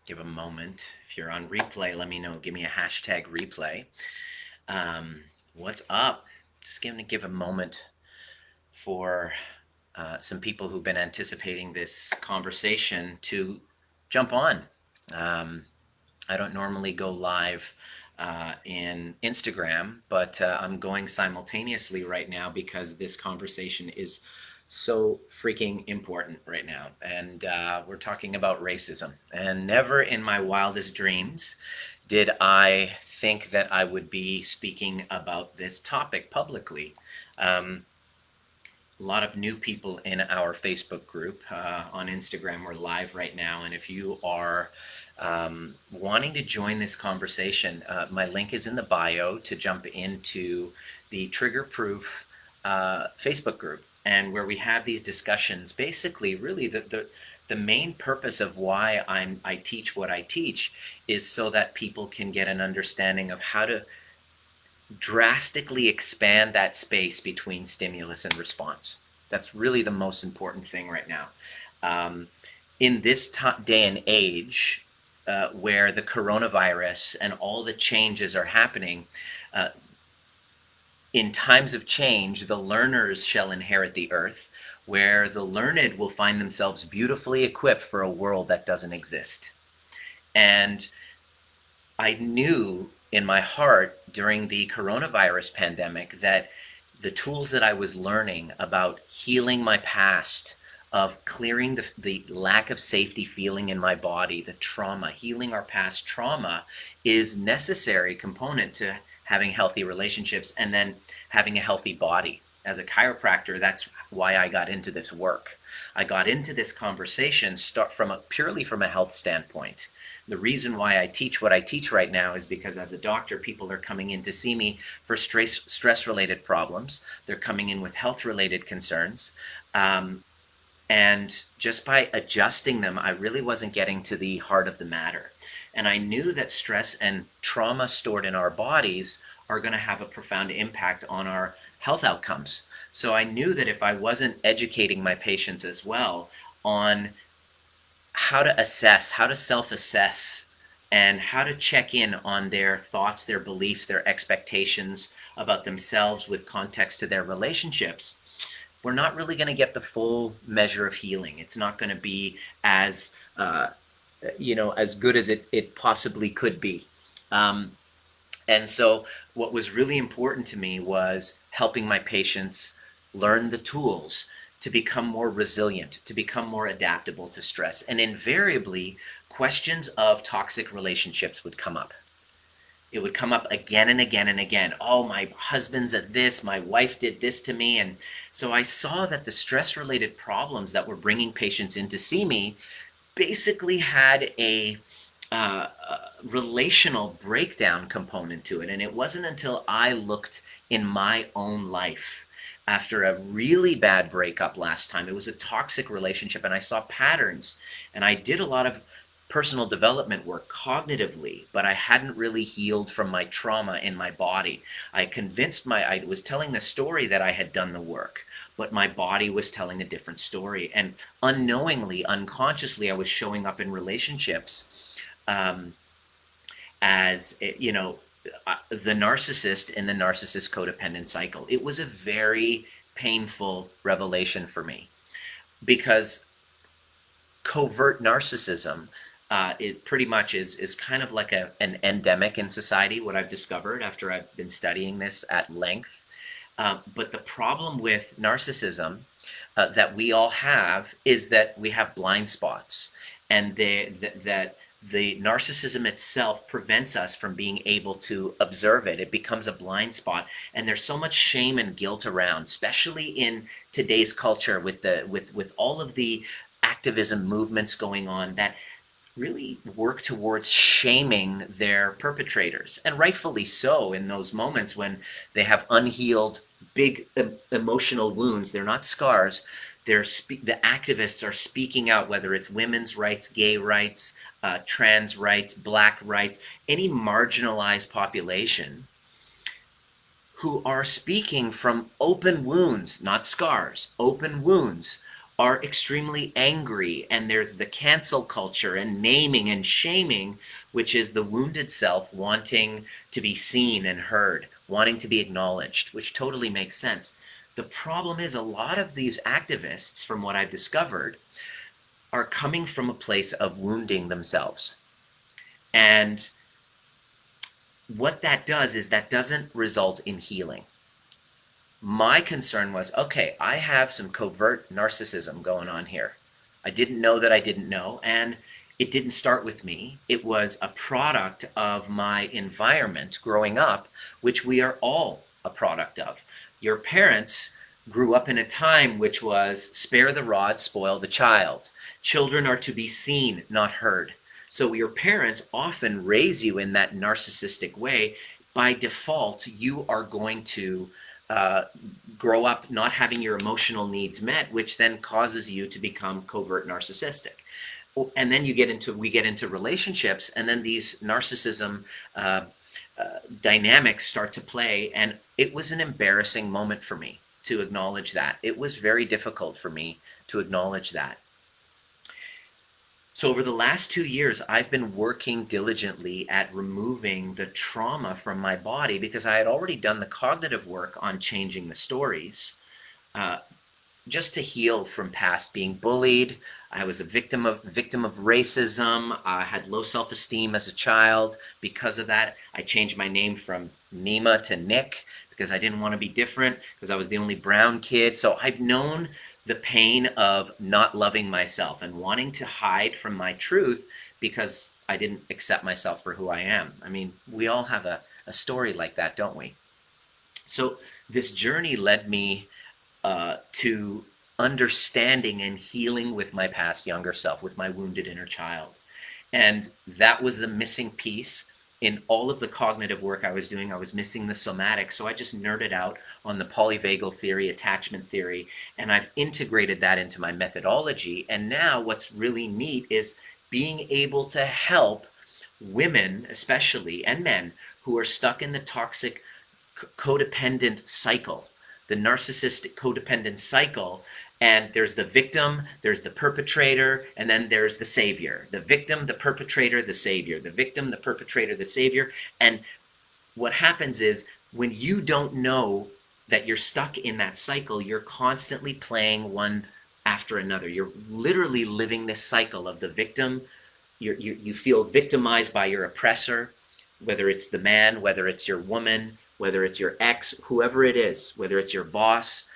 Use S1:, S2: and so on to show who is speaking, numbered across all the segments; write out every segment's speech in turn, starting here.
S1: give a moment. If you're on replay, let me know. Give me a hashtag replay. What's up? Just going to give a moment for some people who've been anticipating this conversation to jump on. I don't normally go live in Instagram, but I'm going simultaneously right now because this conversation is so freaking important right now. And we're talking about racism. And never in my wildest dreams did I think that I would be speaking about this topic publicly. A lot of new people in our Facebook group. On Instagram, we're live right now. And if you are wanting to join this conversation, my link is in the bio to jump into the Trigger Proof Facebook group, and where we have these discussions. Basically, really, the main purpose of why I teach what I teach is so that people can get an understanding of how to drastically expand that space between stimulus and response. That's really the most important thing right now. In this day and age, where the coronavirus and all the changes are happening, in times of change, the learners shall inherit the earth, where the learned will find themselves beautifully equipped for a world that doesn't exist. And I knew in my heart during the coronavirus pandemic that the tools that I was learning about healing my past, of clearing the lack of safety feeling in my body, the trauma, healing our past trauma, is necessary component to having healthy relationships and then having a healthy body. As a chiropractor, that's why I got into this work. I got into this conversation purely from a health standpoint. The reason why I teach what I teach right now is because as a doctor, people are coming in to see me for stress-related problems. They're coming in with health-related concerns. And just by adjusting them, I really wasn't getting to the heart of the matter. And I knew that stress and trauma stored in our bodies are going to have a profound impact on our health outcomes. So I knew that if I wasn't educating my patients as well on how to assess, how to self-assess, and how to check in on their thoughts, their beliefs, their expectations about themselves with context to their relationships, we're not really going to get the full measure of healing. It's not going to be as as good as it possibly could be. And so what was really important to me was helping my patients learn the tools to become more resilient, to become more adaptable to stress. And invariably, questions of toxic relationships would come up. It would come up again and again and again. Oh, my husband's at this, my wife did this to me. And so I saw that the stress-related problems that were bringing patients in to see me basically had a relational breakdown component to it. And it wasn't until I looked in my own life after a really bad breakup last time. It was a toxic relationship, and I saw patterns. And I did a lot of personal development work cognitively, but I hadn't really healed from my trauma in my body. I was telling the story that I had done the work, but my body was telling a different story. And unknowingly, unconsciously, I was showing up in relationships as, the narcissist in the narcissist codependent cycle. It was a very painful revelation for me, because covert narcissism, it pretty much is kind of like an endemic in society, what I've discovered after I've been studying this at length. But the problem with narcissism that we all have is that we have blind spots, and that the narcissism itself prevents us from being able to observe it. It becomes a blind spot, and there's so much shame and guilt around, especially in today's culture with all of the activism movements going on that really work towards shaming their perpetrators, and rightfully so. In those moments when they have unhealed big emotional wounds, they're not scars, the activists are speaking out, whether it's women's rights, gay rights, trans rights, black rights, any marginalized population, who are speaking from open wounds, not scars, open wounds are extremely angry, and there's the cancel culture and naming and shaming, which is the wounded self wanting to be seen and heard, wanting to be acknowledged, which totally makes sense. The problem is a lot of these activists, from what I've discovered, are coming from a place of wounding themselves. And what that does is that doesn't result in healing. My concern was, okay, I have some covert narcissism going on here. I didn't know that I didn't know, and it didn't start with me. It was a product of my environment growing up, which we are all a product of. Your parents grew up in a time which was spare the rod, spoil the child. Children are to be seen, not heard. So your parents often raise you in that narcissistic way. By default, you are going to grow up not having your emotional needs met, which then causes you to become covert narcissistic. And then we get into relationships, and then these narcissism dynamics start to play. And it was an embarrassing moment for me to acknowledge that. It was very difficult for me to acknowledge that. So over the last 2 years, I've been working diligently at removing the trauma from my body, because I had already done the cognitive work on changing the stories, just to heal from past being bullied. I was a victim of racism. I had low self-esteem as a child. Because of that, I changed my name from Nima to Nick, because I didn't want to be different, because I was the only brown kid. So I've known the pain of not loving myself and wanting to hide from my truth because I didn't accept myself for who I am. I mean, we all have a story like that, don't we? So this journey led me to understanding and healing with my past younger self, with my wounded inner child. And that was the missing piece. In all of the cognitive work I was doing, I was missing the somatic. So I just nerded out on the polyvagal theory, attachment theory, and I've integrated that into my methodology. And now what's really neat is being able to help women, especially, and men who are stuck in the toxic codependent cycle, the narcissistic codependent cycle. And there's the victim, there's the perpetrator, and then there's the savior. The victim, the perpetrator, the savior. The victim, the perpetrator, the savior. And what happens is, when you don't know that you're stuck in that cycle, you're constantly playing one after another. You're literally living this cycle of the victim. You feel victimized by your oppressor, whether it's the man, whether it's your woman, whether it's your ex, whoever it is, whether it's your boss.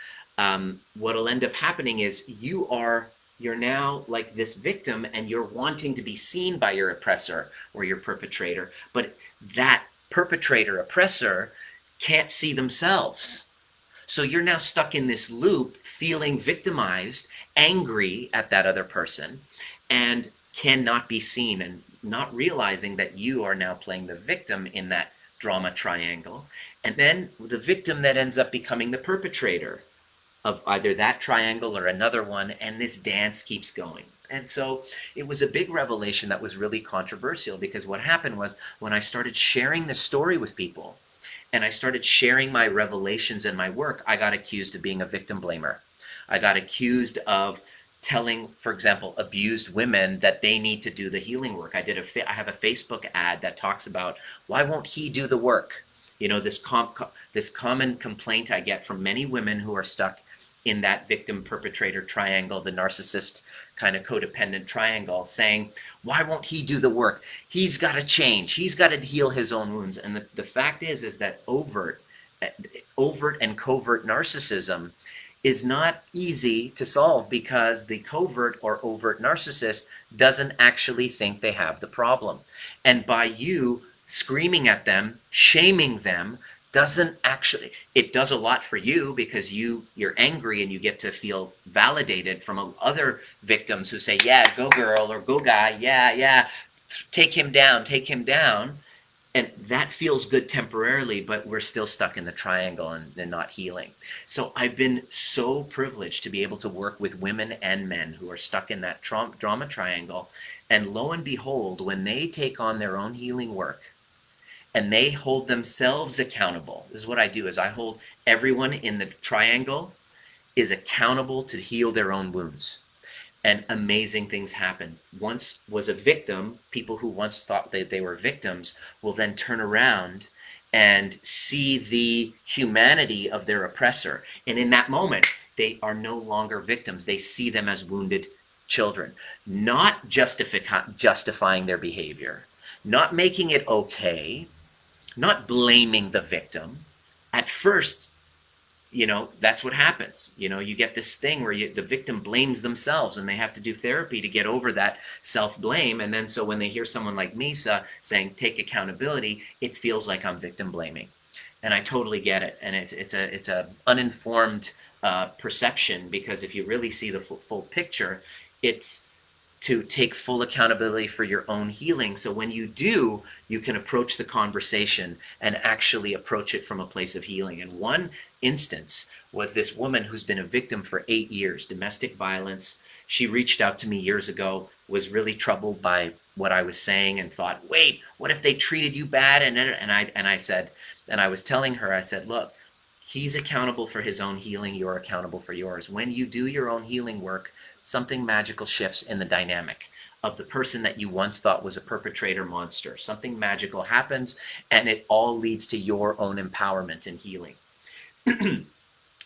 S1: What'll end up happening is you're now like this victim, and you're wanting to be seen by your oppressor or your perpetrator, but that perpetrator oppressor can't see themselves. So you're now stuck in this loop, feeling victimized, angry at that other person, and cannot be seen, and not realizing that you are now playing the victim in that drama triangle. And then the victim that ends up becoming the perpetrator of either that triangle or another one, and this dance keeps going. And so it was a big revelation that was really controversial, because what happened was, when I started sharing the story with people, and I started sharing my revelations and my work, I got accused of being a victim blamer. I got accused of telling, for example, abused women that they need to do the healing work. I have a Facebook ad that talks about, why won't he do the work? You know, this common complaint I get from many women who are stuck in that victim-perpetrator triangle, the narcissist kind of codependent triangle, saying, why won't he do the work? He's got to change. He's got to heal his own wounds. And the fact is that overt and covert narcissism is not easy to solve, because the covert or overt narcissist doesn't actually think they have the problem. And by you screaming at them, shaming them, doesn't actually, it does a lot for you, because you're angry and you get to feel validated from other victims who say, yeah, go girl or go guy, yeah, take him down. And that feels good temporarily, but we're still stuck in the triangle and not healing. So I've been so privileged to be able to work with women and men who are stuck in that drama triangle. And lo and behold, when they take on their own healing work, and they hold themselves accountable. This is what I do, is I hold everyone in the triangle is accountable to heal their own wounds. And amazing things happen. Once was a victim, people who once thought that they were victims will then turn around and see the humanity of their oppressor. And in that moment, they are no longer victims. They see them as wounded children, not justifying their behavior, not making it okay, not blaming the victim. At first, that's what happens. You get this thing where the victim blames themselves, and they have to do therapy to get over that self-blame. And then so when they hear someone like Misa saying take accountability, it feels like I'm victim blaming. And I totally get it. And it's a uninformed perception, because if you really see the full picture, it's to take full accountability for your own healing. So when you do, you can approach the conversation and actually approach it from a place of healing. And one instance was this woman who's been a victim for 8 years, domestic violence. She reached out to me years ago, was really troubled by what I was saying, and thought, wait, what if they treated you bad? And I was telling her, I said, look, he's accountable for his own healing, you're accountable for yours. When you do your own healing work, something magical shifts in the dynamic of the person that you once thought was a perpetrator monster. Something magical happens, and it all leads to your own empowerment and healing.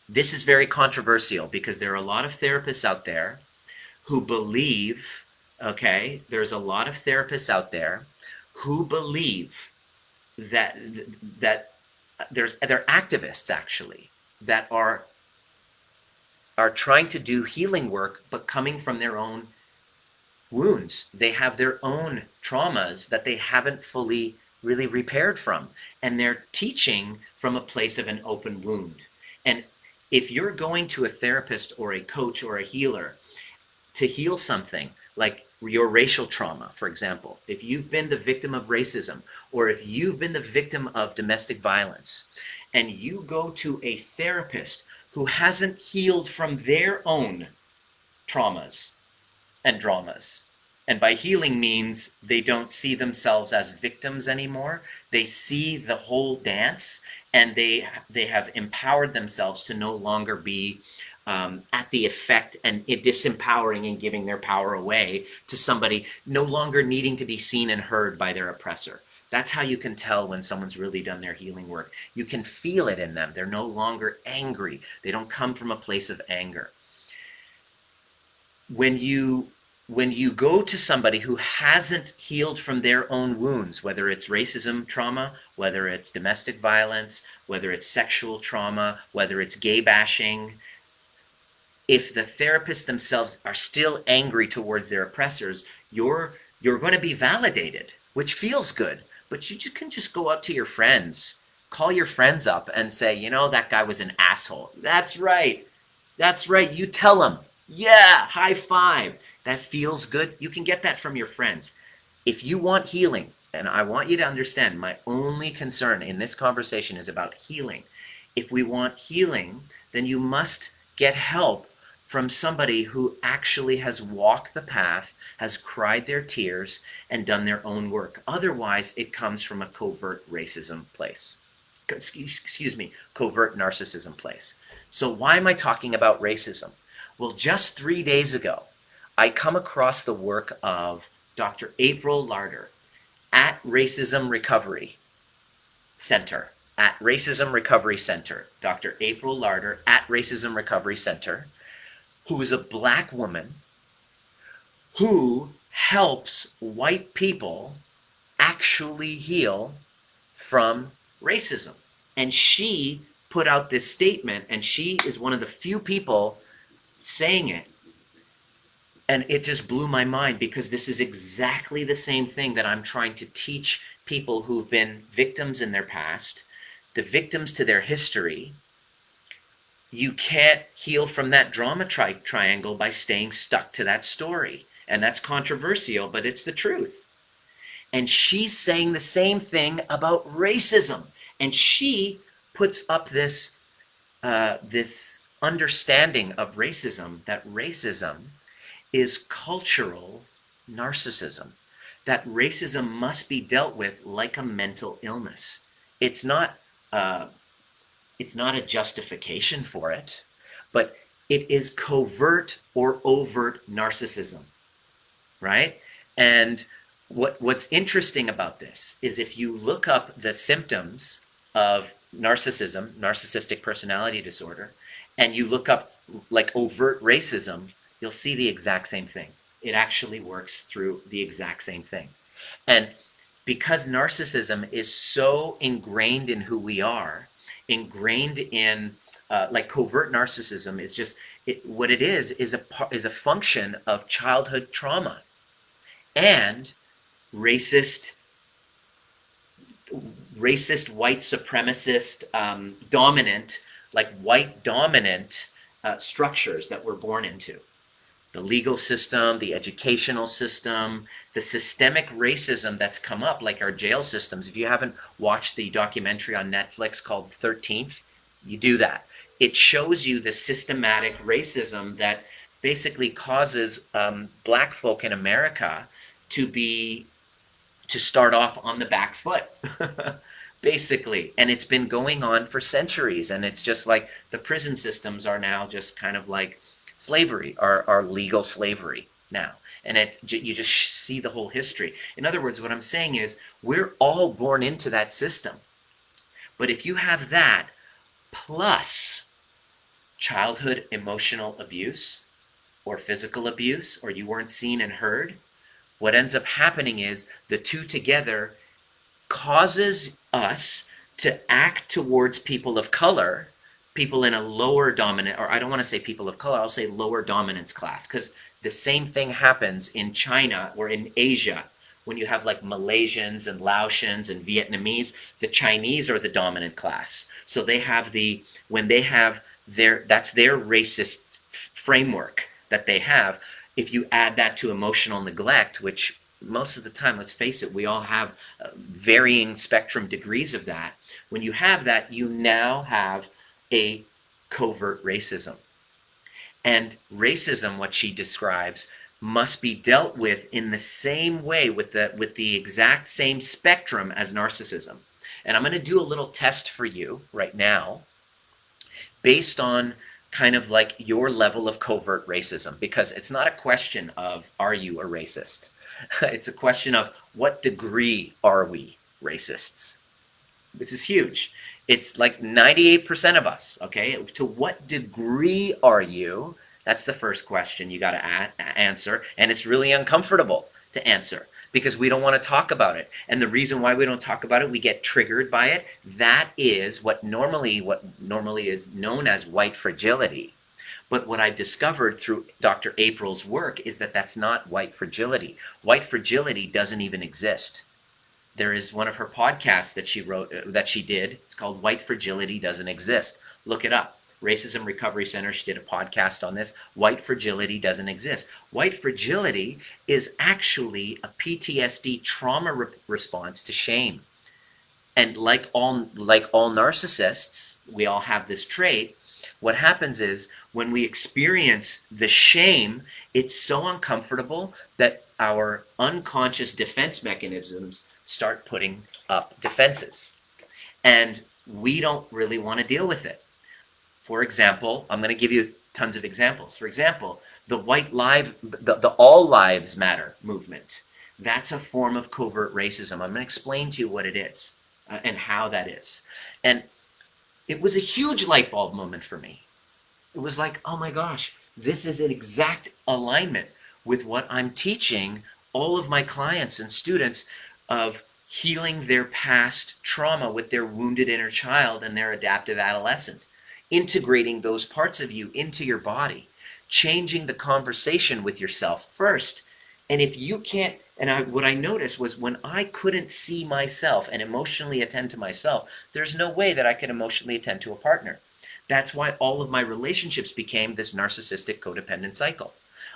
S1: This is very controversial, because there are a lot of therapists out there who believe, there's a lot of therapists out there who believe that they're activists, actually, that are trying to do healing work, but coming from their own wounds. They have their own traumas that they haven't fully really repaired from, and they're teaching from a place of an open wound. And if you're going to a therapist or a coach or a healer to heal something like your racial trauma, for example, if you've been the victim of racism, or if you've been the victim of domestic violence, and you go to a therapist who hasn't healed from their own traumas and dramas. And by healing means they don't see themselves as victims anymore. They see the whole dance, and they have empowered themselves to no longer be at the effect and disempowering and giving their power away to somebody, no longer needing to be seen and heard by their oppressor. That's how you can tell when someone's really done their healing work. You can feel it in them. They're no longer angry. They don't come from a place of anger. When you go to somebody who hasn't healed from their own wounds, whether it's racism trauma, whether it's domestic violence, whether it's sexual trauma, whether it's gay bashing, if the therapists themselves are still angry towards their oppressors, you're going to be validated, which feels good. But you can just go up to your friends, call your friends up and say, that guy was an asshole. That's right. That's right. You tell him. Yeah, high five. That feels good. You can get that from your friends. If you want healing, and I want you to understand, my only concern in this conversation is about healing. If we want healing, then you must get help from somebody who actually has walked the path, has cried their tears, and done their own work. Otherwise, it comes from a covert racism place. Covert narcissism place. So why am I talking about racism? Well, just 3 days ago, I come across the work of Dr. April Larder at Racism Recovery Center. At Racism Recovery Center. Dr. April Larder at Racism Recovery Center, who is a black woman who helps white people actually heal from racism. And she put out this statement, and she is one of the few people saying it. And it just blew my mind, because this is exactly the same thing that I'm trying to teach people who've been victims in their past, the victims to their history. You can't heal from that drama triangle by staying stuck to that story. And that's controversial, but it's the truth. And she's saying the same thing about racism. And she puts up this understanding of racism, that racism is cultural narcissism, that racism must be dealt with like a mental illness. It's not a justification for it, but It is covert or overt narcissism, right? And what's interesting about this is if you look up the symptoms of narcissism, narcissistic personality disorder, and you look up like overt racism, you'll see the exact same thing. It actually works through the exact same thing. And because narcissism is so ingrained in who we are, ingrained in like covert narcissism is just what it is a function of childhood trauma and racist white supremacist dominant like white dominant structures that we're born into, the legal system, the educational system, the systemic racism that's come up, like our jail systems. If you haven't watched the documentary on Netflix called 13th, you do that. It shows you the systematic racism that basically causes black folk in America to start off on the back foot. Basically, and it's been going on for centuries, and it's just like the prison systems are now just kind of like slavery, are legal slavery now, and you just see the whole history. In other words, what I'm saying is we're all born into that system, but if you have that plus childhood emotional abuse or physical abuse, or you weren't seen and heard, what ends up happening is the two together causes us to act towards people of color, people in a lower dominant, or I don't want to say people of color, I'll say lower dominance class, because the same thing happens in China or in Asia when you have like Malaysians and Laotians and Vietnamese. The Chinese are the dominant class, so they have that's their racist framework that they have. If you add that to emotional neglect, which most of the time, let's face it, we all have varying spectrum degrees of that. When you have that, you now have a covert racism. And racism, what she describes, must be dealt with in the same way, with the exact same spectrum as narcissism. And I'm going to do a little test for you right now based on kind of like your level of covert racism, because it's not a question of are you a racist? It's a question of what degree are we racists? This is huge. It's like 98% of us, okay? To what degree are you? That's the first question you got to answer, and it's really uncomfortable to answer because we don't want to talk about it. And the reason why we don't talk about it, we get triggered by it. That is what normally is known as white fragility. But what I've discovered through Dr. April's work is that that's not white fragility. White fragility doesn't even exist. There is one of her podcasts that she wrote, that she did. It's called White Fragility Doesn't Exist. Look it up. Racism Recovery Center, she did a podcast on this. White fragility doesn't exist. White fragility is actually a PTSD trauma response to shame. And like all narcissists, we all have this trait. What happens is when we experience the shame, it's so uncomfortable that our unconscious defense mechanisms start putting up defenses. And we don't really want to deal with it. For example, I'm going to give you tons of examples. For example, the All Lives Matter movement. That's a form of covert racism. I'm going to explain to you what it is and how that is. And it was a huge light bulb moment for me. It was like, oh my gosh, this is an exact alignment with what I'm teaching all of my clients and students of healing their past trauma with their wounded inner child and their adaptive adolescent, integrating those parts of you into your body, changing the conversation with yourself first. And if you can't, what I noticed was when I couldn't see myself and emotionally attend to myself, there's no way that I could emotionally attend to a partner. That's why all of my relationships became this narcissistic codependent cycle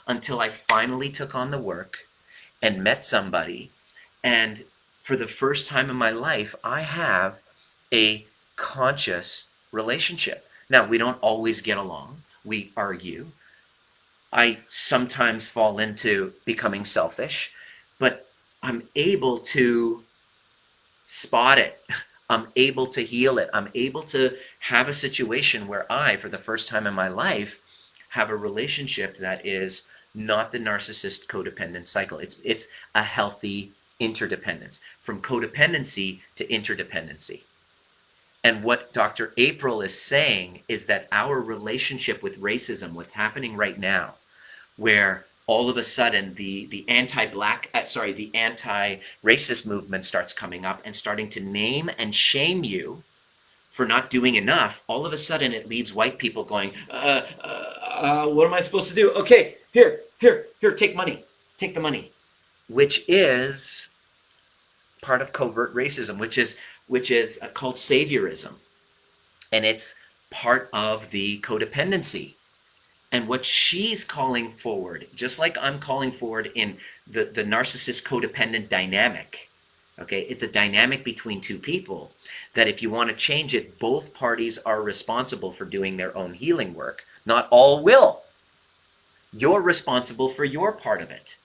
S1: until I finally took on the work and met somebody. And for the first time in my life, I have a conscious relationship. Now, we don't always get along. We argue. I sometimes fall into becoming selfish, but I'm able to spot it. I'm able to heal it. I'm able to have a situation where I, for the first time in my life, have a relationship that is not the narcissist codependent cycle. It's a healthy interdependence, from codependency to interdependency. And what Dr. April is saying is that our relationship with racism, what's happening right now, where all of a sudden the anti-racist movement starts coming up and starting to name and shame you for not doing enough, all of a sudden it leaves white people going, what am I supposed to do? Okay, here, take the money, which is part of covert racism, which is called saviorism, and it's part of the codependency. And what she's calling forward, just like I'm calling forward in the narcissist codependent dynamic, okay, it's a dynamic between two people that if you want to change it, both parties are responsible for doing their own healing work. Not all will. You're responsible for your part of it.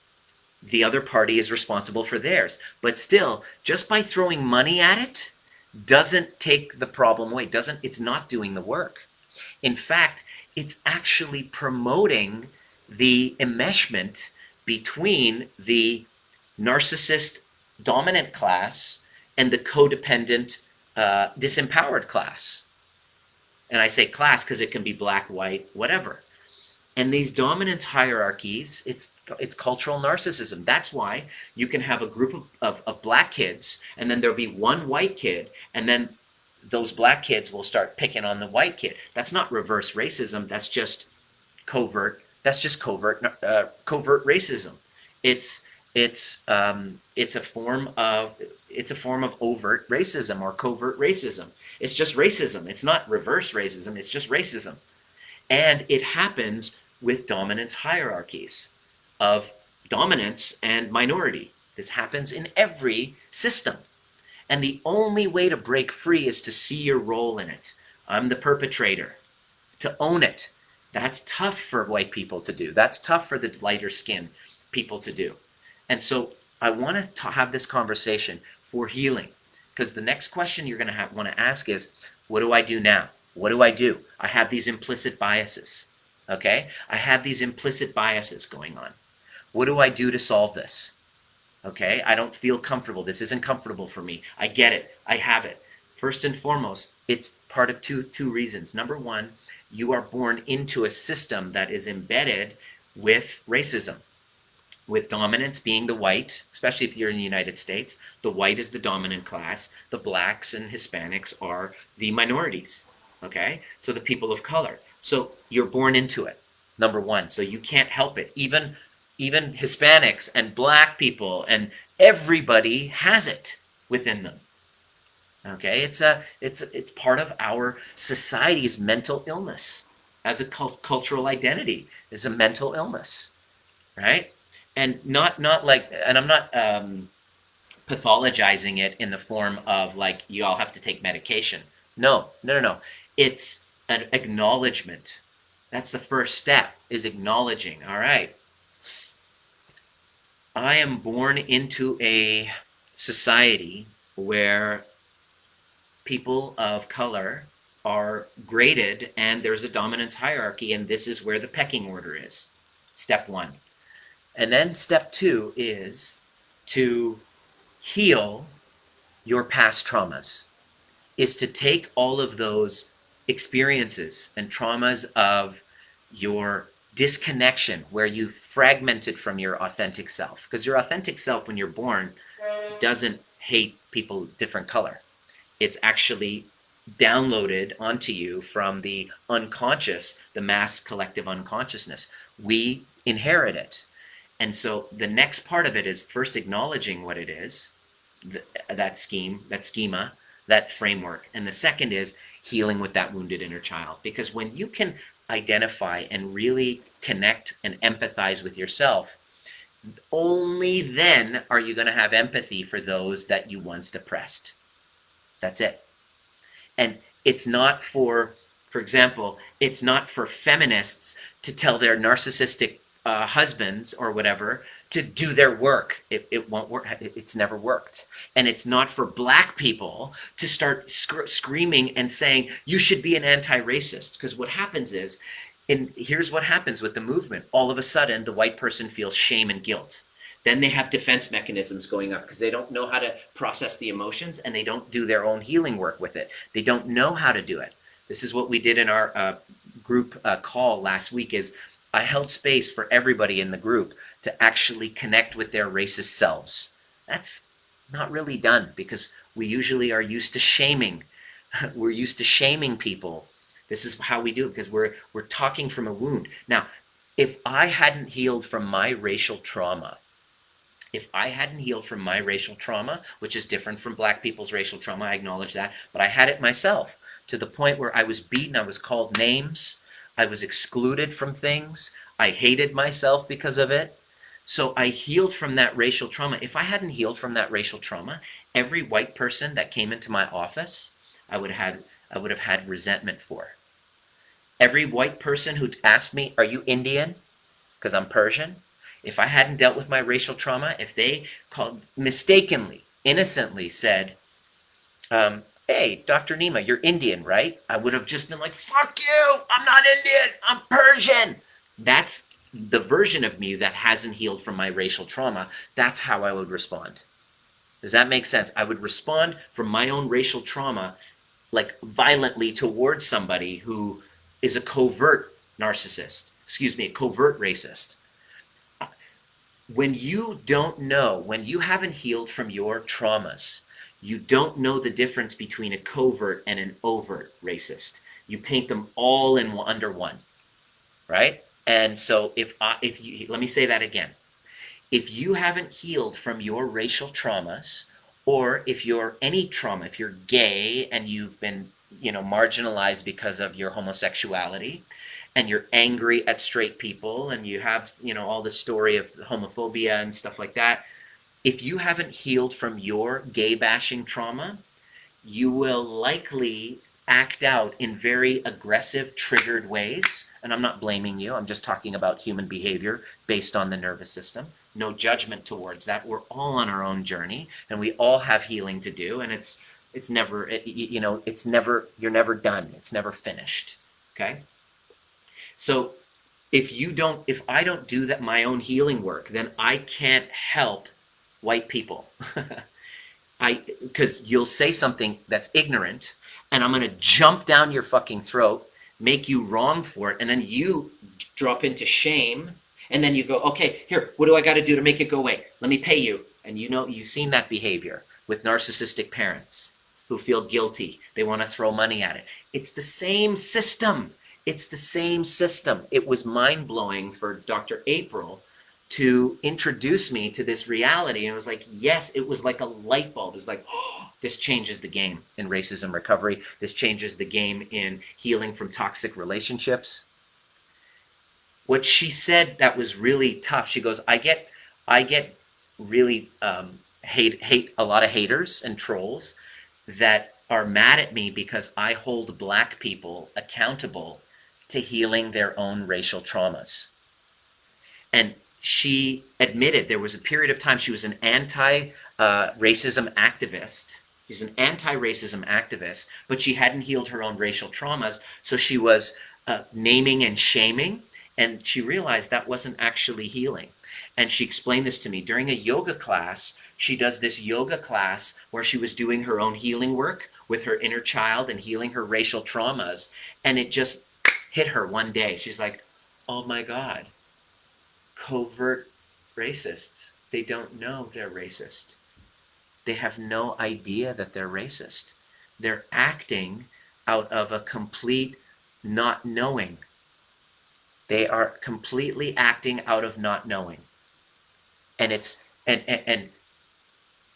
S1: The other party is responsible for theirs. But still, just by throwing money at it doesn't take the problem away. It's not doing the work. In fact, it's actually promoting the enmeshment between the narcissist dominant class and the codependent disempowered class. And I say class because it can be black, white, whatever. And these dominance hierarchies, it's cultural narcissism. That's why you can have a group of black kids, and then there'll be one white kid, and then those black kids will start picking on the white kid. That's not reverse racism. That's just covert. Covert racism. It's a form of overt racism or covert racism. It's just racism. It's not reverse racism. It's just racism, and it happens with dominance hierarchies of dominance and minority. This happens in every system. And the only way to break free is to see your role in it. I'm the perpetrator. To own it. That's tough for white people to do. That's tough for the lighter skinned people to do. And so I want to have this conversation for healing. Because the next question you're going to want to ask is, what do I do now? What do I do? I have these implicit biases. Okay? I have these implicit biases going on. What do I do to solve this? Okay? I don't feel comfortable. This isn't comfortable for me. I get it. I have it. First and foremost, it's part of two reasons. Number one, you are born into a system that is embedded with racism, with dominance being the white, especially if you're in the United States. The white is the dominant class. The blacks and Hispanics are the minorities. Okay? So the people of color. So you're born into it, number one. So you can't help it. Even Hispanics and black people and everybody has it within them. Okay, it's part of our society's mental illness as a cultural identity. Is a mental illness, right? And not like, and I'm not pathologizing it in the form of like you all have to take medication. No. It's an acknowledgement. That's the first step, is acknowledging. All right, I am born into a society where people of color are graded and there's a dominance hierarchy, and this is where the pecking order is. Step one. And then step two is to heal your past traumas, is to take all of those experiences and traumas of your disconnection, where you fragmented from your authentic self. Because your authentic self, when you're born, doesn't hate people different color. It's actually downloaded onto you from the unconscious, the mass collective unconsciousness. We inherit it. And so the next part of it is first acknowledging what it is, that schema, that framework. And the second is healing with that wounded inner child. Because when you can identify and really connect and empathize with yourself, only then are you going to have empathy for those that you once oppressed. That's it. And it's not for example, it's not for feminists to tell their narcissistic husbands or whatever to do their work. It won't work. It's never worked. And it's not for black people to start screaming and saying, you should be an anti-racist. Because what happens is, And here's what happens with the movement. All of a sudden, the white person feels shame and guilt. Then they have defense mechanisms going up because they don't know how to process the emotions and they don't do their own healing work with it. They don't know how to do it. This is what we did in our group call last week is I held space for everybody in the group to actually connect with their racist selves. That's not really done because we usually are used to shaming. We're used to shaming people. This is how we do it because we're talking from a wound. Now, if I hadn't healed from my racial trauma, which is different from black people's racial trauma, I acknowledge that, but I had it myself to the point where I was beaten, I was called names, I was excluded from things, I hated myself because of it. So I healed from that racial trauma. If I hadn't healed from that racial trauma, every white person that came into my office, I would have had resentment for. Every white person who asked me, "Are you Indian?" because I'm Persian, if I hadn't dealt with my racial trauma, if they mistakenly, innocently said, "Hey, Dr. Nima, you're Indian, right?" I would have just been like, "Fuck you! I'm not Indian! I'm Persian!" That's the version of me that hasn't healed from my racial trauma. That's how I would respond. Does that make sense? I would respond from my own racial trauma like violently towards somebody who is a covert narcissist. Excuse me, a covert racist. When you don't know, when you haven't healed from your traumas, you don't know the difference between a covert and an overt racist. You paint them all in under one, right? And so if you, let me say that again. If you haven't healed from your racial traumas, or if you're any trauma, if you're gay and you've been, marginalized because of your homosexuality, and you're angry at straight people, and you have, all the story of homophobia and stuff like that, if you haven't healed from your gay bashing trauma, you will likely act out in very aggressive, triggered ways. And I'm not blaming you, I'm just talking about human behavior based on the nervous system. No judgment towards that. We're all on our own journey, and we all have healing to do, and it's never, you're never done. It's never finished. Okay? So if I don't do that my own healing work, then I can't help white people. Because you'll say something that's ignorant, and I'm going to jump down your fucking throat, make you wrong for it, and then you drop into shame, and then you go, okay, here, what do I got to do to make it go away? Let me pay you. And you've seen that behavior with narcissistic parents who feel guilty. They want to throw money at it. It's the same system. It's the same system. It was mind-blowing for Dr. April to introduce me to this reality. And it was like, yes, it was like a light bulb. It was like, oh, this changes the game in racism recovery. This changes the game in healing from toxic relationships. What she said that was really tough, she goes, I get really hate a lot of haters and trolls that are mad at me because I hold black people accountable to healing their own racial traumas. And she admitted there was a period of time she was an anti-racism activist. She's an anti-racism activist, but she hadn't healed her own racial traumas, so she was naming and shaming, and she realized that wasn't actually healing. And she explained this to me. During a yoga class, she does this yoga class where she was doing her own healing work with her inner child and healing her racial traumas, and it just hit her one day. She's like, oh my God, covert racists. They don't know they're racist. They have no idea that they're racist. They're acting out of a complete not knowing. They are completely acting out of not knowing. And it's and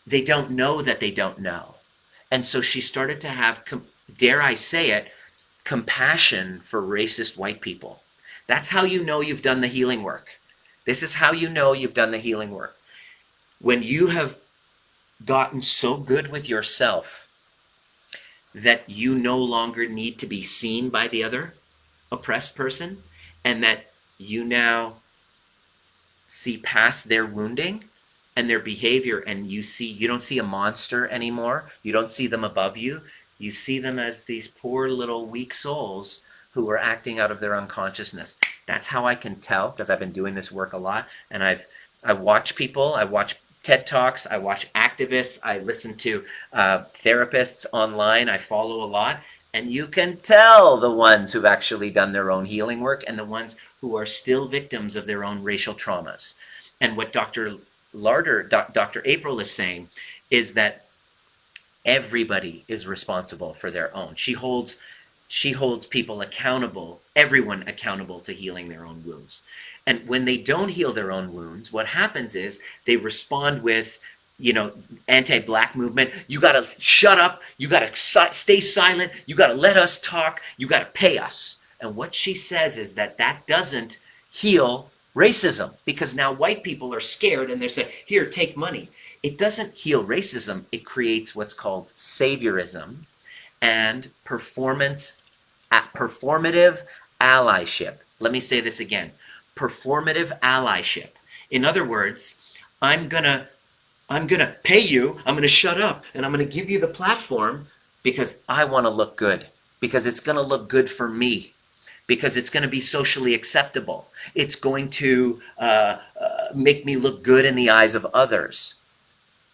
S1: they don't know that they don't know. And so she started to have, dare I say it, compassion for racist white people. That's how you know you've done the healing work. This is how you know you've done the healing work. When you have gotten so good with yourself that you no longer need to be seen by the other oppressed person, and that you now see past their wounding and their behavior, and you don't see a monster anymore. You don't see them above you. You see them as these poor little weak souls who are acting out of their unconsciousness. That's how I can tell, because I've been doing this work a lot, and I watch people, I watch TED Talks, I watch activists, I listen to therapists online, I follow a lot, and you can tell the ones who've actually done their own healing work and the ones who are still victims of their own racial traumas. And what Dr. April is saying is that everybody is responsible for their own. She holds people accountable, everyone accountable to healing their own wounds. And when they don't heal their own wounds, what happens is they respond with, anti-black movement. You got to shut up. You got to stay silent. You got to let us talk. You got to pay us. And what she says is that doesn't heal racism, because now white people are scared and they're saying, here, take money. It doesn't heal racism. It creates what's called saviorism and performative allyship. Let me say this again. Performative allyship. In other words, I'm gonna pay you, I'm gonna shut up, and I'm gonna give you the platform because I want to look good, because it's gonna look good for me, because it's going to be socially acceptable. It's going to make me look good in the eyes of others.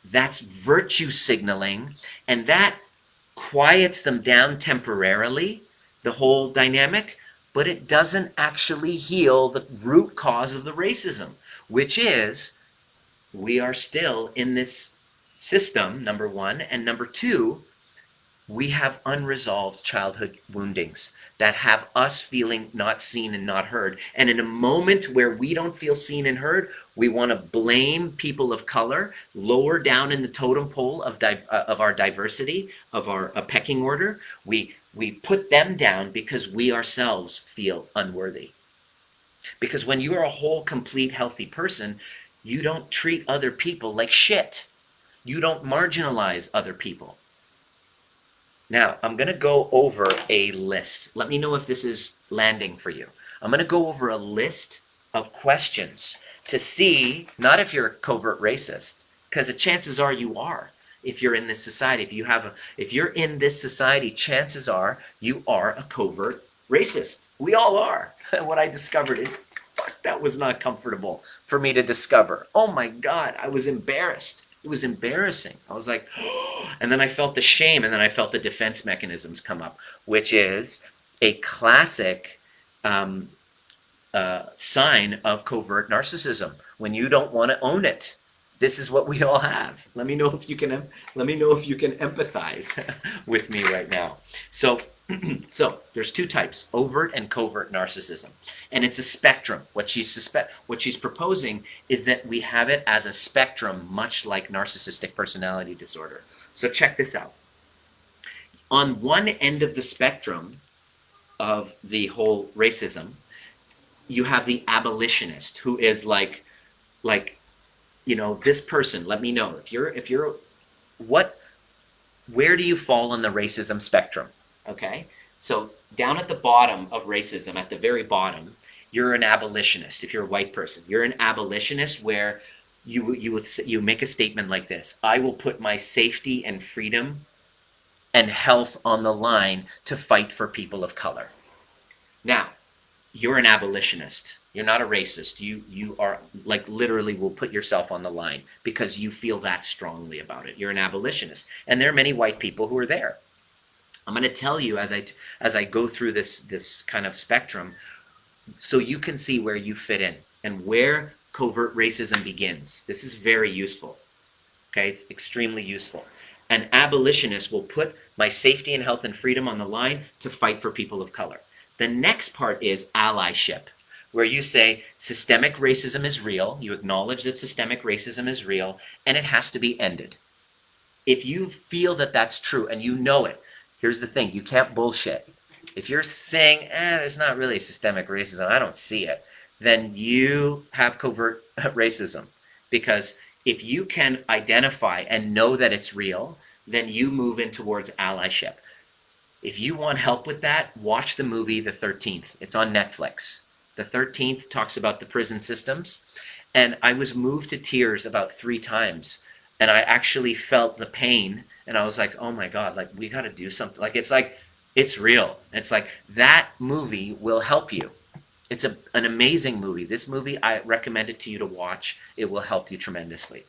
S1: That's virtue signaling, and that quiets them down temporarily, the whole dynamic, but it doesn't actually heal the root cause of the racism, which is we are still in this system, number one, and number two, we have unresolved childhood woundings that have us feeling not seen and not heard. And in a moment where we don't feel seen and heard, we want to blame people of color, lower down in the totem pole of our diversity, of our pecking order. We put them down because we ourselves feel unworthy. Because when you are a whole, complete, healthy person, you don't treat other people like shit. You don't marginalize other people. Now, I'm going to go over a list. Let me know if this is landing for you. I'm going to go over a list of questions to see, not if you're a covert racist, because the chances are you are. If you're in this society, if you're in this society, chances are you are a covert racist. We all are. What I discovered, that was not comfortable for me to discover. Oh my God, I was embarrassed. It was embarrassing. I was like, and then I felt the shame, and then I felt the defense mechanisms come up, which is a classic sign of covert narcissism. When you don't want to own it, this is what we all have. Let me know if you can empathize with me right now. So there's two types: overt and covert narcissism, and it's a spectrum. What she's proposing is that we have it as a spectrum, much like narcissistic personality disorder. So check this out. On one end of the spectrum of the whole racism, you have the abolitionist, who is like this person. Let me know where do you fall on the racism spectrum? Okay, so down at the bottom of racism, at the very bottom, you're an abolitionist. If you're a white person, you're an abolitionist, where you make a statement like this: I will put my safety and freedom and health on the line to fight for people of color. Now, you're an abolitionist. You're not a racist. You are, like, literally will put yourself on the line because you feel that strongly about it. You're an abolitionist. And there are many white people who are there. I'm going to tell you as I go through this kind of spectrum, so you can see where you fit in and where covert racism begins. This is very useful. Okay, it's extremely useful. An abolitionist will put my safety and health and freedom on the line to fight for people of color. The next part is allyship, where you say systemic racism is real, you acknowledge that systemic racism is real, and it has to be ended. If you feel that that's true and you know it, here's the thing: you can't bullshit. If you're saying, there's not really systemic racism, I don't see it, then you have covert racism. Because if you can identify and know that it's real, then you move in towards allyship. If you want help with that, watch the movie The 13th. It's on Netflix. The 13th talks about the prison systems. And I was moved to tears about 3 times. And I actually felt the pain. And I was like, oh my God, like, we got to do something. Like, it's like It's real. It's like that movie will help you. It's an amazing movie. This movie, I recommend it to you to watch. It will help you tremendously.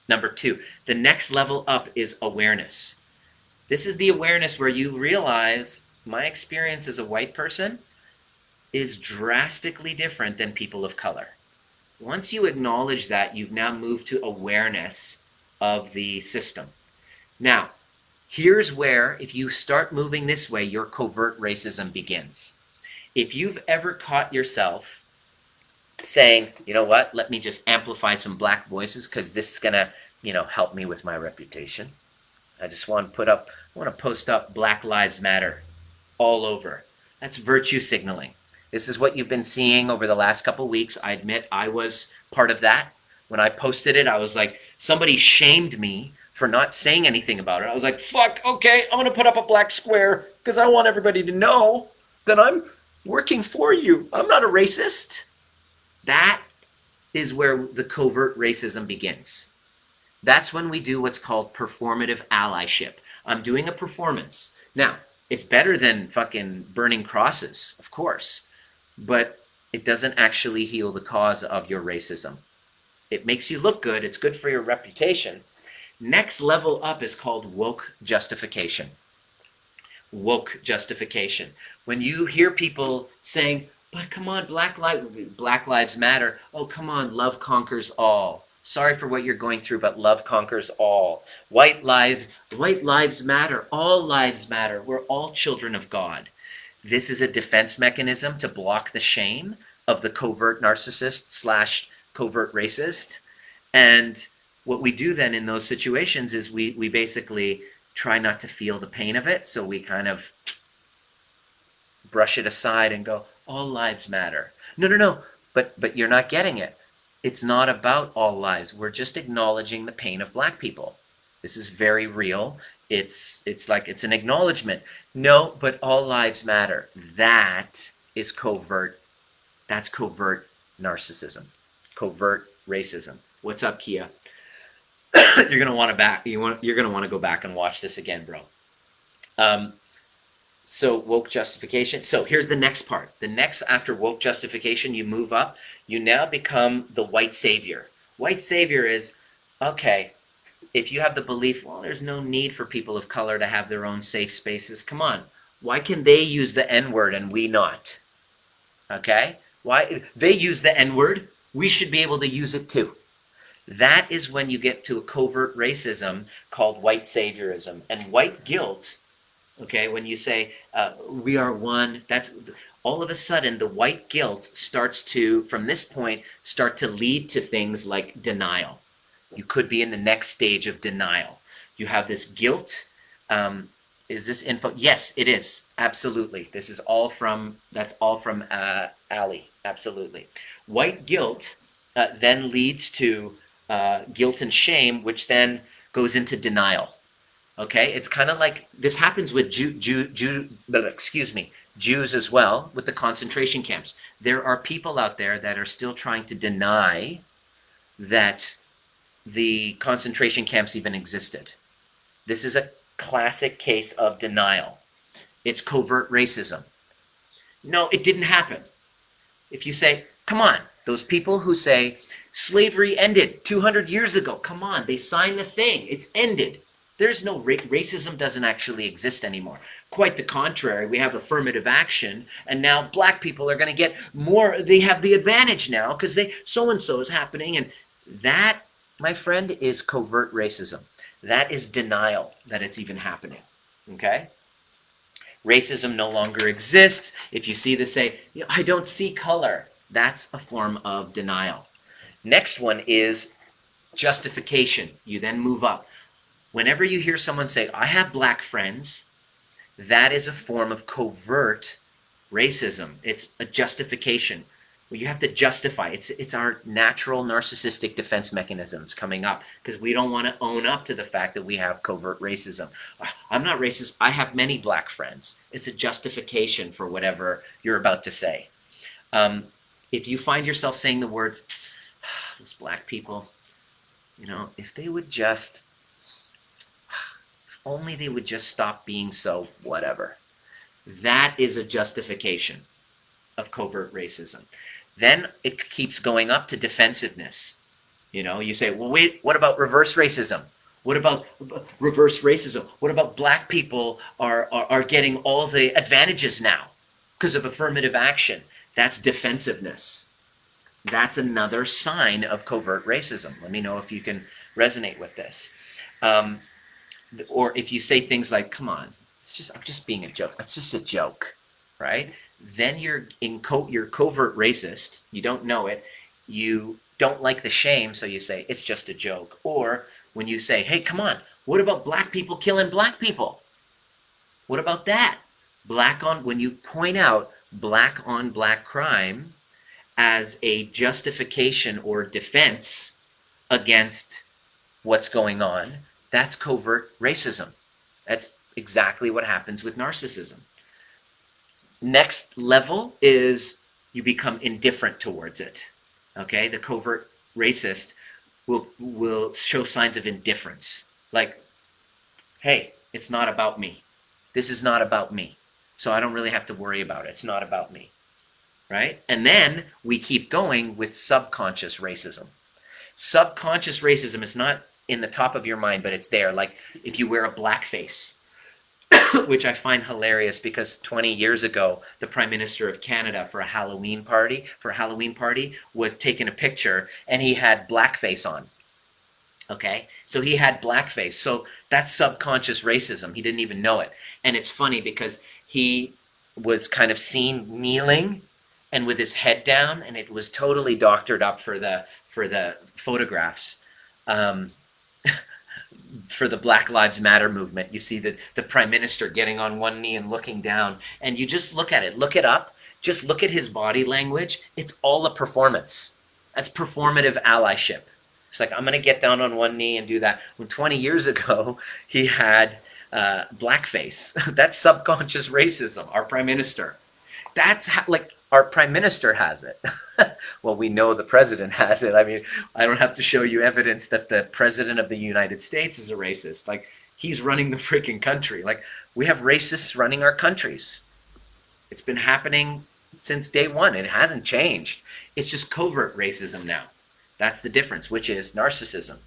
S1: Number two, the next level up is awareness. This is the awareness where you realize my experience as a white person is drastically different than people of color. Once you acknowledge that, you've now moved to awareness of the system. Now, here's where, if you start moving this way, your covert racism begins. If you've ever caught yourself saying, you know what, let me just amplify some black voices because this is going to, help me with my reputation. I just want to post up Black Lives Matter all over. That's virtue signaling. This is what you've been seeing over the last couple of weeks. I admit I was part of that. When I posted it, I was like, somebody shamed me for not saying anything about it. I was like, fuck, okay, I'm going to put up a black square because I want everybody to know that I'm working for you. I'm not a racist. That is where the covert racism begins. That's when we do what's called performative allyship. I'm doing a performance. Now, it's better than fucking burning crosses, of course, but it doesn't actually heal the cause of your racism. It makes you look good. It's good for your reputation. Next level up is called woke justification. Woke justification. When you hear people saying, but come on, Black Lives Matter. Oh, come on, love conquers all. Sorry for what you're going through, but love conquers all. White lives matter. All lives matter. We're all children of God. This is a defense mechanism to block the shame of the covert narcissist / covert racist. And what we do then in those situations is we basically try not to feel the pain of it. So we kind of brush it aside and go, all lives matter. No. But you're not getting it. It's not about all lives. We're just acknowledging the pain of black people. This is very real. It's like it's an acknowledgement. No, but all lives matter. That is covert. That's covert narcissism. Covert racism. What's up, Kia? You're gonna want to go back and watch this again, bro. So woke justification. So here's the next part. The next, after woke justification, you move up. You now become the white savior. White savior is, okay, if you have the belief, well, there's no need for people of color to have their own safe spaces. Come on. Why can they use the N-word and we not? Okay? Why? They use the N-word. We should be able to use it too. That is when you get to a covert racism called white saviorism. And white guilt, okay, when you say, we are one, that's all of a sudden the white guilt starts to, from this point, start to lead to things like denial. You could be in the next stage of denial. You have this guilt. Is this info? Yes, it is. Absolutely. That's all from Ali. Absolutely. White guilt then leads to guilt and shame, which then goes into denial. Okay, it's kind of like this happens with Jews as well, with the concentration camps. There are people out there that are still trying to deny that the concentration camps even existed. This is a classic case of denial. It's covert racism. No, it didn't happen. If you say, come on, those people who say slavery ended 200 years ago, come on, they signed the thing, it's ended. There's no racism doesn't actually exist anymore. Quite the contrary, we have affirmative action, and now black people are going to get more, they have the advantage now because so-and-so is happening, and that, my friend, is covert racism. That is denial that it's even happening, okay? Racism no longer exists. If you see this, say, I don't see color. That's a form of denial. Next one is justification. You then move up. Whenever you hear someone say, I have black friends, that is a form of covert racism. It's a justification. Well, you have to justify. It's our natural narcissistic defense mechanisms coming up because we don't want to own up to the fact that we have covert racism. I'm not racist. I have many black friends. It's a justification for whatever you're about to say. If you find yourself saying the words, those black people, if they would just, if only they would just stop being so whatever. That is a justification of covert racism. Then it keeps going up to defensiveness. You know, you say, well, wait, what about reverse racism? What about reverse racism? What about black people are getting all the advantages now because of affirmative action? That's defensiveness. That's another sign of covert racism. Let me know if you can resonate with this. Or if you say things like, come on, I'm just being a joke. It's just a joke, right? Then you're covert racist. You don't know it. You don't like the shame, so you say, it's just a joke. Or when you say, hey, come on, what about black people killing black people? What about that? When you point out black on black crime as a justification or defense against what's going on, that's covert racism. That's exactly what happens with narcissism. Next level is you become indifferent towards it. Okay, the covert racist will show signs of indifference. Like, hey, it's not about me. This is not about me. So I don't really have to worry about it. It's not about me. Right? And then we keep going with subconscious racism. Subconscious racism is not in the top of your mind, but it's there. Like if you wear a blackface, which I find hilarious because 20 years ago, the Prime Minister of Canada for a Halloween party was taking a picture and he had blackface on. Okay? So he had blackface. So that's subconscious racism. He didn't even know it. And it's funny because he was kind of seen kneeling and with his head down, and it was totally doctored up for the photographs. For the Black Lives Matter movement, you see the Prime Minister getting on one knee and looking down, and you just look at it, look it up, just look at his body language. It's all a performance. That's performative allyship. It's like, I'm going to get down on one knee and do that. When 20 years ago, he had blackface. That's subconscious racism, our Prime Minister. That's how, like, our Prime Minister has it. Well, we know the President has it. I mean, I don't have to show you evidence that the President of the United States is a racist. Like, he's running the freaking country. Like, we have racists running our countries. It's been happening since day one. It hasn't changed. It's just covert racism now. That's the difference, which is narcissism.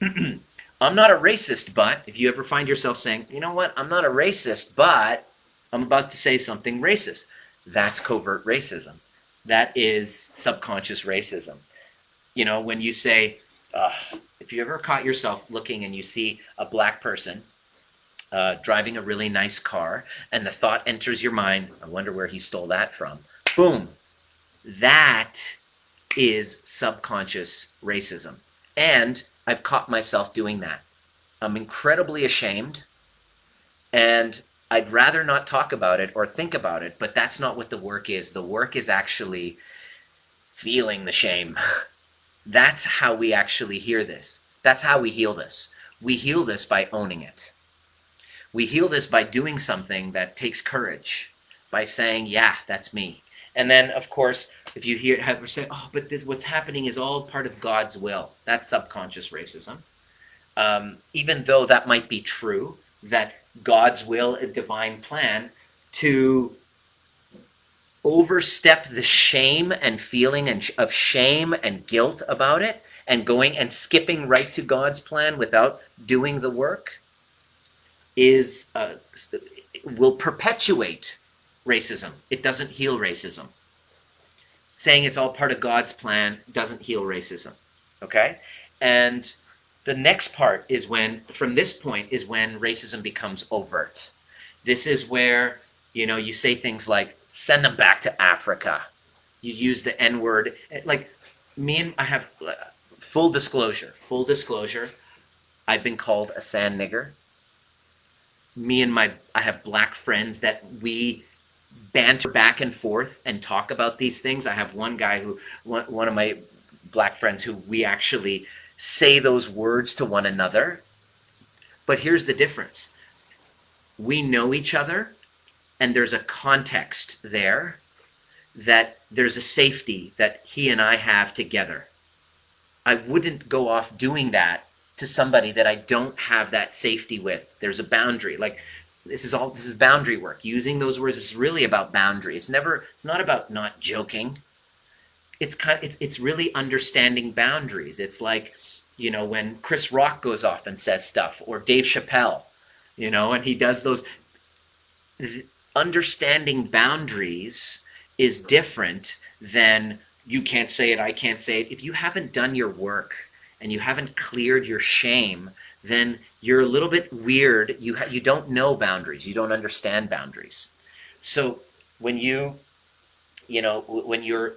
S1: I'm not a racist, but if you ever find yourself saying, you know what, I'm not a racist, but I'm about to say something racist. That's covert racism. That is subconscious racism. You know, when you say, if you ever caught yourself looking and you see a black person driving a really nice car, and the thought enters your mind, I wonder where he stole that from. Boom. That is subconscious racism. And I've caught myself doing that. I'm incredibly ashamed, and I'd rather not talk about it or think about it, but that's not what the work is. The work is actually feeling the shame. That's how we actually hear this. That's how we heal this. We heal this by owning it. We heal this by doing something that takes courage, by saying, yeah, that's me. And then, of course, if you have say, oh, but what's happening is all part of God's will. That's subconscious racism. Even though that might be true, that God's will, a divine plan, to overstep the shame and feeling of shame and guilt about it, and going and skipping right to God's plan without doing the work, will perpetuate racism. It doesn't heal racism. Saying it's all part of God's plan doesn't heal racism. Okay? And the next part is from this point, is when racism becomes overt. This is where, you say things like, send them back to Africa. You use the N-word. Like, I have full disclosure, I've been called a sand nigger. I have black friends that we banter back and forth and talk about these things. I have one of my black friends who we actually say those words to one another. But here's the difference. We know each other, and there's a context there, that there's a safety that he and I have together. I wouldn't go off doing that to somebody that I don't have that safety with. There's a boundary. Like, this is boundary work. Using those words is really about boundary. It's not about not joking. It's really understanding boundaries. It's like, when Chris Rock goes off and says stuff, or Dave Chappelle, and he does those. Understanding boundaries is different than you can't say it, I can't say it. If you haven't done your work and you haven't cleared your shame, then you're a little bit weird. You don't know boundaries. You don't understand boundaries. So when when you're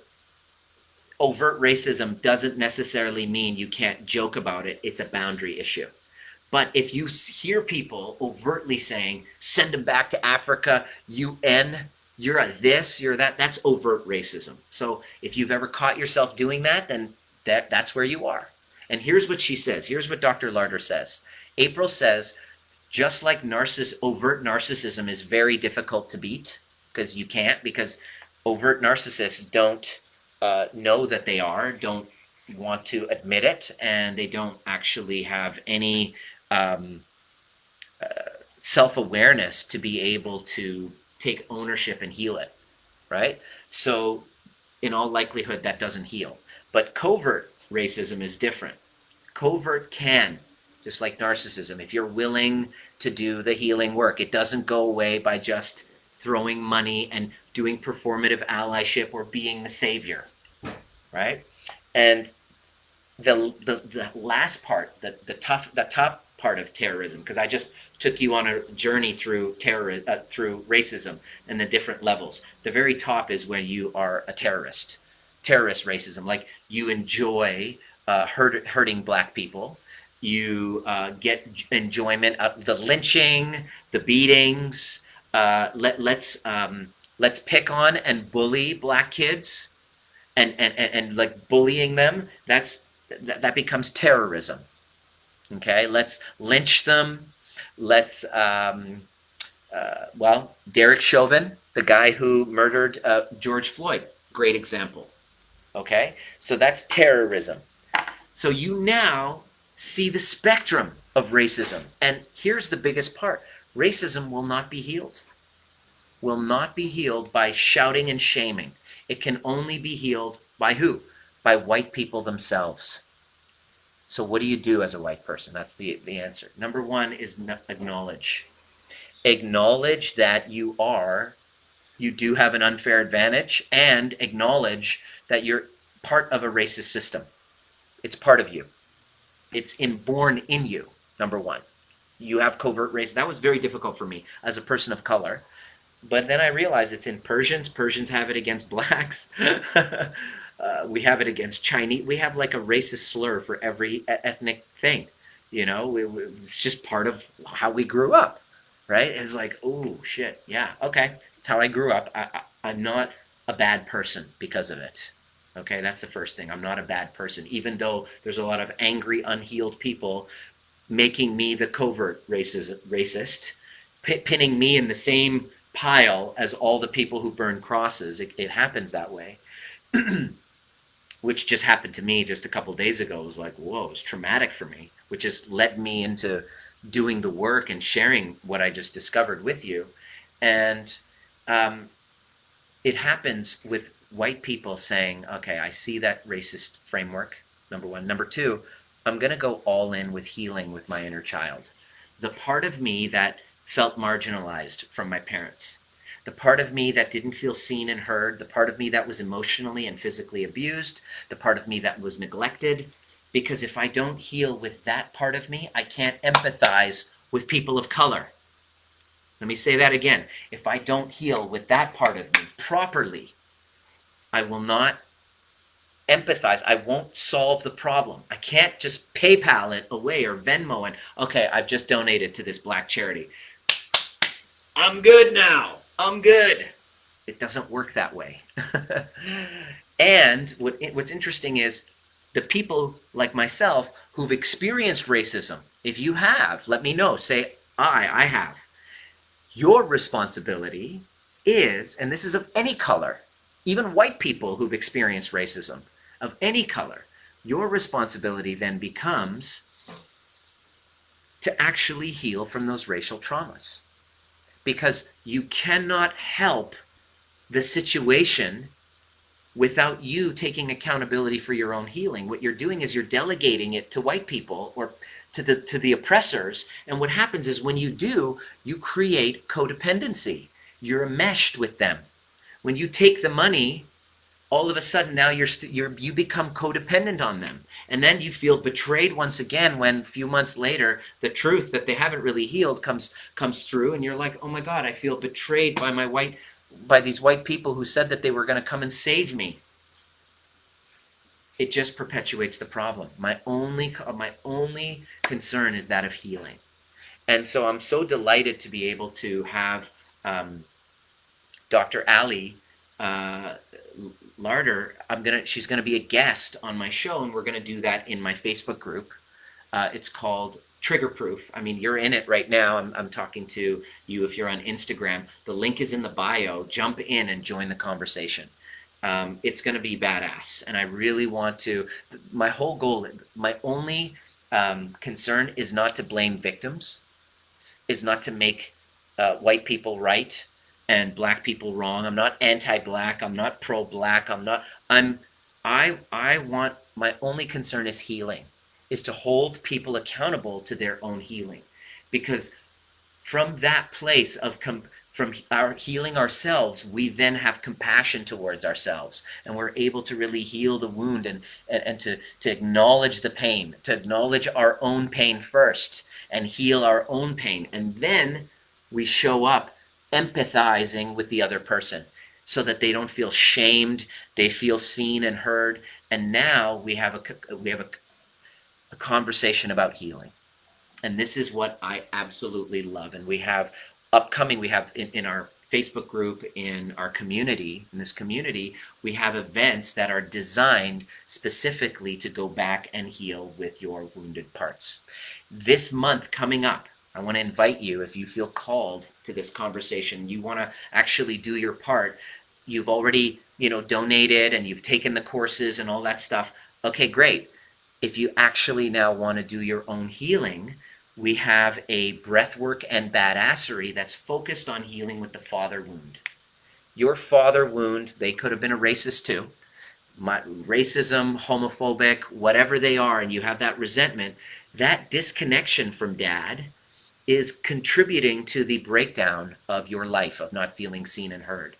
S1: overt racism doesn't necessarily mean you can't joke about it. It's a boundary issue. But if you hear people overtly saying, send them back to Africa, UN, you're a this, you're that, that's overt racism. So if you've ever caught yourself doing that, then that's where you are. And here's what she says. Here's what Dr. Larder says. April says, just like overt narcissism is very difficult to beat, because overt narcissists don't know that they don't want to admit it, and they don't actually have any self-awareness to be able to take ownership and heal it, right? So in all likelihood, that doesn't heal. But covert racism is different. Covert can, just like narcissism, if you're willing to do the healing work, it doesn't go away by just throwing money and doing performative allyship or being the savior, right? And the last part, the top part of terrorism, because I just took you on a journey through through racism and the different levels. The very top is where you are a terrorist racism, like you enjoy hurting black people. You get enjoyment of the lynching, the beatings. Let's pick on and bully black kids, and like bullying them. That becomes terrorism. Okay, let's lynch them. Let's Derek Chauvin, the guy who murdered George Floyd, great example. Okay, so that's terrorism. So you now see the spectrum of racism, and here's the biggest part: racism will not be healed. Will not be healed by shouting and shaming. It can only be healed by who? By white people themselves. So what do you do as a white person? That's the answer. Number one is acknowledge. Acknowledge that you do have an unfair advantage, and acknowledge that you're part of a racist system. It's part of you. It's inborn in you, number one. You have covert racism. That was very difficult for me as a person of color. But then I realized it's in Persians. Persians have it against blacks. We have it against Chinese. We have like a racist slur for every ethnic thing. It's just part of how we grew up, right? It's like, oh, shit, yeah, okay. It's how I grew up. I'm not a bad person because of it. Okay, that's the first thing. I'm not a bad person, even though there's a lot of angry, unhealed people making me the covert racist, pinning me in the same pile as all the people who burn crosses. It happens that way. Which just happened to me just a couple days ago. It was like, whoa, it was traumatic for me, which has led me into doing the work and sharing what I just discovered with you. And it happens with white people saying, okay, I see that racist framework, number one. Number two, I'm going to go all in with healing with my inner child. The part of me that felt marginalized from my parents, the part of me that didn't feel seen and heard, the part of me that was emotionally and physically abused, the part of me that was neglected. Because if I don't heal with that part of me, I can't empathize with people of color. Let me say that again. If I don't heal with that part of me properly, I will not empathize. I won't solve the problem. I can't just PayPal it away or Venmo and, okay, I've just donated to this black charity. I'm good now. I'm good. It doesn't work that way. And what's interesting is the people like myself who've experienced racism, if you have, let me know. Say, I have. Your responsibility is, and this is of any color, even white people who've experienced racism, of any color, your responsibility then becomes to actually heal from those racial traumas. because you cannot help the situation without you taking accountability for your own healing. What you're doing is you're delegating it to white people or to the oppressors. And what happens is when you do, you create codependency. You're enmeshed with them. When you take the money, all of a sudden now you become codependent on them, and then you feel betrayed once again when a few months later the truth that they haven't really healed comes through, and you're like, oh my God, I feel betrayed by these white people who said that they were going to come and save me. It just perpetuates the problem. My only concern is that of healing. And so I'm so delighted to be able to have Dr. Ali Larder. She's gonna be a guest on my show, and we're gonna do that in my Facebook group. It's called Trigger Proof. I mean, you're in it right now. I'm talking to you if you're on Instagram. The link is in the bio. Jump in and join the conversation. It's going to be badass, and I really want to. My whole goal, my only concern is not to blame victims, is not to make white people right and black people wrong. I'm not anti-black. I'm not pro-black. I want, my only concern is healing, is to hold people accountable to their own healing, because from that place of from our healing ourselves, we then have compassion towards ourselves, and we're able to really heal the wound and to acknowledge the pain, to acknowledge our own pain first and heal our own pain. And then we show up empathizing with the other person so that they don't feel shamed, they feel seen and heard. And now we have a conversation about healing. And this is what I absolutely love. And we have in our Facebook group, in our community, in this community, we have events that are designed specifically to go back and heal with your wounded parts. This month coming up, I want to invite you, if you feel called to this conversation, you want to actually do your part. You've already, donated and you've taken the courses and all that stuff. Okay, great. If you actually now want to do your own healing, we have a breathwork and badassery that's focused on healing with the father wound. Your father wound, they could have been a racist too. Racism, homophobic, whatever they are, and you have that resentment, that disconnection from dad is contributing to the breakdown of your life, of not feeling seen and heard.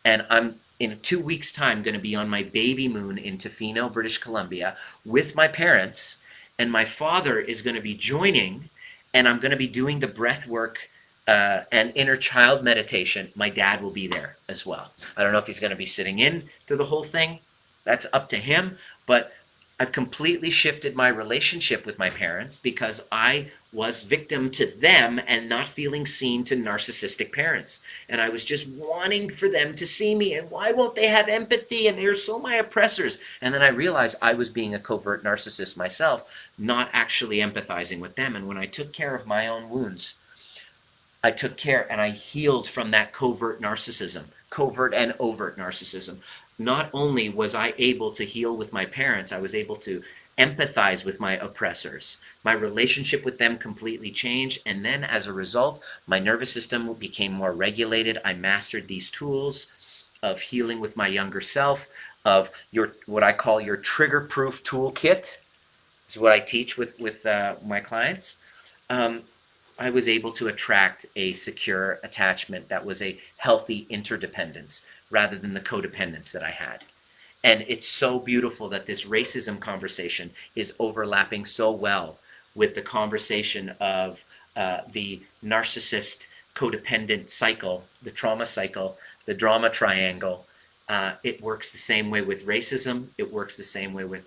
S1: And I'm, in 2 weeks' time, going to be on my baby moon in Tofino, British Columbia, with my parents, and my father is going to be joining, and I'm going to be doing the breath work and inner child meditation. My dad will be there as well. I don't know if he's going to be sitting in to the whole thing. That's up to him. But I've completely shifted my relationship with my parents because I was victim to them and not feeling seen to narcissistic parents. And I was just wanting for them to see me, and why won't they have empathy? And they're so my oppressors. And then I realized I was being a covert narcissist myself, not actually empathizing with them. And when I took care of my own wounds, I took care and I healed from that covert narcissism, covert and overt narcissism. Not only was I able to heal with my parents, I was able to empathize with my oppressors. My relationship with them completely changed, and then as a result, my nervous system became more regulated. I mastered these tools of healing with my younger self, of what I call your trigger-proof toolkit. It's what I teach with my clients. I was able to attract a secure attachment that was a healthy interdependence rather than the codependence that I had. And it's so beautiful that this racism conversation is overlapping so well with the conversation of the narcissist codependent cycle, the trauma cycle, the drama triangle. It works the same way with racism. It works the same way with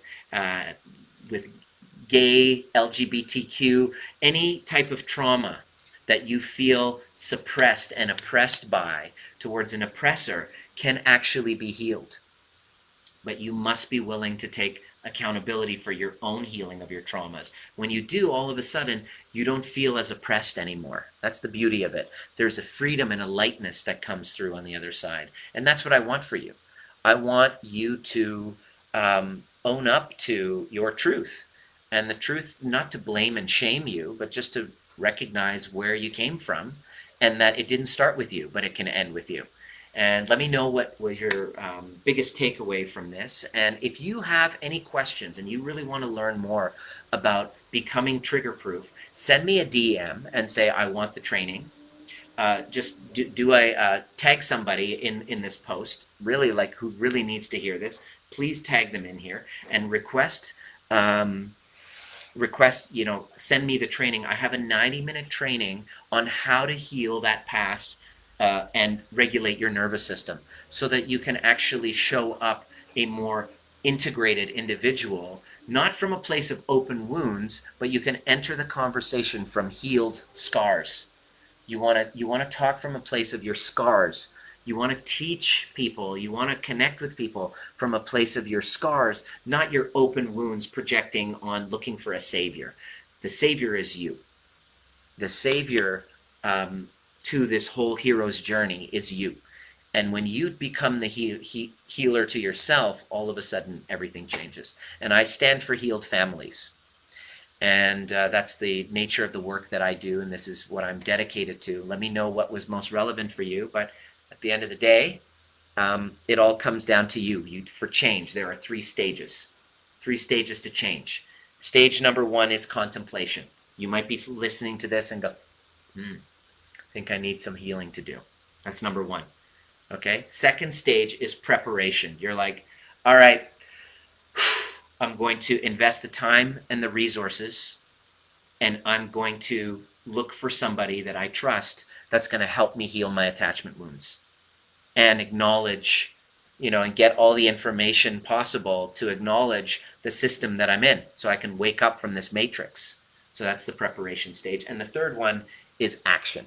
S1: gay, LGBTQ, any type of trauma that you feel suppressed and oppressed by towards an oppressor can actually be healed. But you must be willing to take accountability for your own healing of your traumas. When you do, all of a sudden, you don't feel as oppressed anymore. That's the beauty of it. There's a freedom and a lightness that comes through on the other side. And that's what I want for you. I want you to own up to your truth. And the truth, not to blame and shame you, but just to recognize where you came from and that it didn't start with you, but it can end with you. And let me know what was your biggest takeaway from this. And if you have any questions and you really want to learn more about becoming trigger proof, send me a DM and say, I want the training. Do I tag somebody in this post, really, like, who really needs to hear this? Please tag them in here and request, send me the training. I have a 90-minute training on how to heal that past and regulate your nervous system so that you can actually show up a more integrated individual, not from a place of open wounds, but you can enter the conversation from healed scars. You want to talk from a place of your scars. You want to teach people, you want to connect with people from a place of your scars, not your open wounds projecting on looking for a savior. The savior is you. The savior to this whole hero's journey is you. And when you become the healer to yourself, all of a sudden everything changes. And I stand for healed families. And that's the nature of the work that I do, and this is what I'm dedicated to. Let me know what was most relevant for you, but at the end of the day, it all comes down to you. For change, there are 3 stages. 3 stages to change. Stage number 1 is contemplation. You might be listening to this and go, I think I need some healing to do. That's number 1. Okay? Second stage is preparation. You're like, all right, I'm going to invest the time and the resources, and I'm going to look for somebody that I trust that's going to help me heal my attachment wounds and acknowledge, and get all the information possible to acknowledge the system that I'm in so I can wake up from this matrix. So that's the preparation stage. And the third one is action.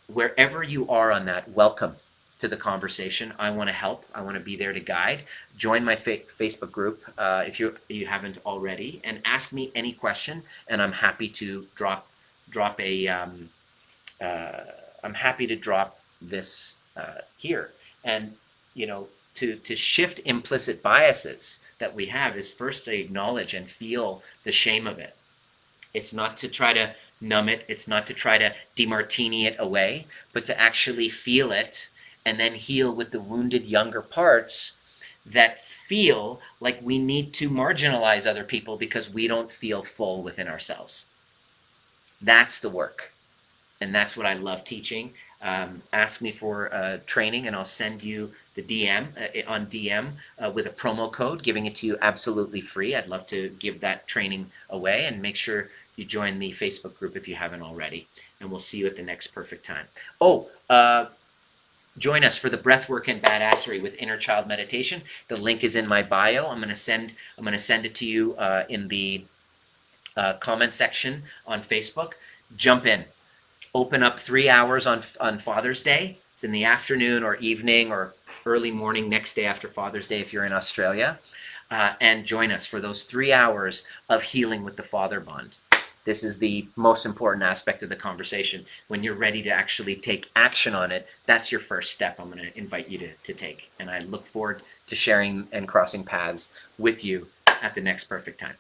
S1: Wherever you are on that, welcome to the conversation. I want to help. I want to be there to guide. Join my Facebook group if you haven't already, and ask me any question. And I'm happy to drop this here. And to shift implicit biases that we have is first to acknowledge and feel the shame of it. It's not to try to numb it. It's not to try to demartini it away, but to actually feel it and then heal with the wounded younger parts that feel like we need to marginalize other people because we don't feel full within ourselves. That's the work. And that's what I love teaching. Ask me for training, and I'll send you the DM on DM with a promo code, giving it to you absolutely free. I'd love to give that training away, and make sure you join the Facebook group if you haven't already. And we'll see you at the next perfect time. Join us for the Breathwork and Badassery with Inner Child Meditation. The link is in my bio. I'm going to send it to you in the comment section on Facebook. Jump in. Open up 3 hours on Father's Day. It's in the afternoon or evening or early morning next day after Father's Day if you're in Australia. And join us for those 3 hours of healing with the father bond. This is the most important aspect of the conversation. When you're ready to actually take action on it, that's your first step I'm going to invite you to take. And I look forward to sharing and crossing paths with you at the next perfect time.